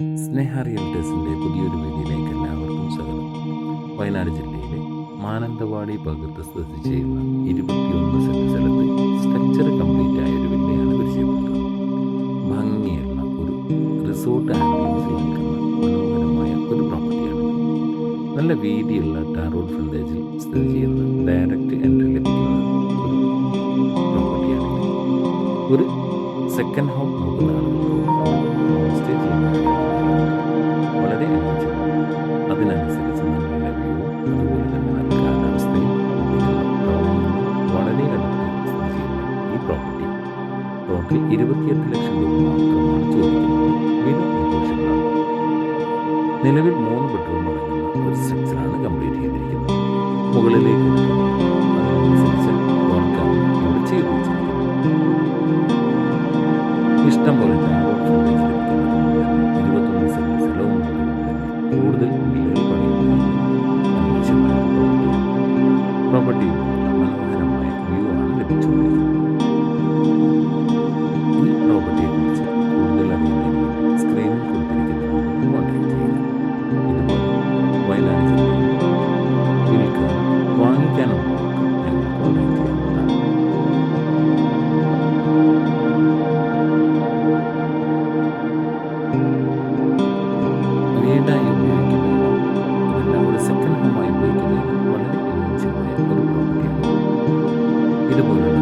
സ്നേഹ റിയൽറ്റേഴ്സിൻ്റെ പുതിയൊരു വീഡിയോയിലേക്ക് എല്ലാവർക്കും സ്വാഗതം. വയനാട് ജില്ലയിലെ മാനന്തവാടി ഭാഗത്ത് സ്ഥിതി ചെയ്യുന്ന 21 സെൻറ്റ് സ്ഥലത്ത് സ്ട്രക്ചർ കംപ്ലീറ്റ് ആയ ഒരു വില്ലയാണ് പരിചയപ്പെടുത്തുന്നത്. ഭംഗിയുള്ള ഒരു റിസോർട്ട് ആംബിയൻസിൽ നിൽക്കുന്ന മനോഹരമായ ഒരു പ്രോപ്പർട്ടിയാണ്. നല്ല വീതിയുള്ള ടാർ റോഡ് ഫ്രണ്ടേജിൽ സ്ഥിതി ചെയ്യുന്ന ഡയറക്റ്റ് എൻട്രി ലഭിക്കുന്ന ഒരു പ്രോപ്പർട്ടിയാണിത്. ഒരു സെക്കൻഡ് ഹോം നോക്കുന്ന ആളുകൾക്ക് ഹോം സ്റ്റേ ചെയ്യുന്ന വളരെ അനുയോജ്യമാണ്. അതിനനുസരിച്ച് നല്ല വ്യൂവും അതുപോലെ തന്നെ നല്ല കാലാവസ്ഥയും ടൗണിൽ നിന്ന് വളരെ അടുത്ത് സ്ഥിതി ചെയ്യുന്ന ഈ പ്രോപ്പർട്ടി ടോട്ടൽ 28 ലക്ഷം രൂപ മാത്രമാണ് ചോദിക്കുന്നത്. വില നെഗോഷ്യബിളാണ്. നിലവിൽ 3 ബെഡ്റൂം അടങ്ങുന്ന ഒരു സ്ട്രക്ചറാണ് കംപ്ലീറ്റ് ചെയ്തിരിക്കുന്നത്. മുകളിലേക്ക് അതിനനുസരിച്ച് വർക്കാണ് ഇവിടെ ചെയ്തു വെച്ചിരിക്കുന്നത്. ഇഷ്ടം പോലെ ടാറോഡ് ഫ്രണ്ടേജ് ലഭിക്കുന്നതുകൊണ്ട് തന്നെ 21 സെൻറ്റ് സ്ഥലവും ഉള്ളതുകൊണ്ട് തന്നെ കൂടുതൽ വീടുകൾ പണിയുന്നതിന് അനുയോജ്യമായ പ്രോപ്പർട്ടിയിൽ നിന്നുള്ള മനോഹരമായ വ്യൂ ആണ് ലഭിച്ചുകൊണ്ടിരിക്കുന്നത്. ഈ പ്രോപ്പർട്ടിയെക്കുറിച്ച് കൂടുതൽ അറിയുന്നതിന് സ്ക്രീനിൽ കൊടുത്തിരിക്കുന്ന നമ്പറിൽ കോൺടാക്ട് ചെയ്യുക. ഇതുപോലെ വയനാട് ജില്ലയിൽ വിൽക്കാനും വാങ്ങിക്കാനുള്ളവർക്ക് ഞങ്ങൾ കോൺടാക്ട് ചെയ്യുന്നതാണ്. വീടായി ഉപയോഗിക്കുന്നതിനും അതല്ല ഒരു സെക്കൻഡ് ഹോമായി ഉപയോഗിക്കുന്നതിനും വളരെ അനുയോജ്യമായ ഒരു പ്രോപ്പർട്ടിയാണ്. ഇതുപോലുള്ള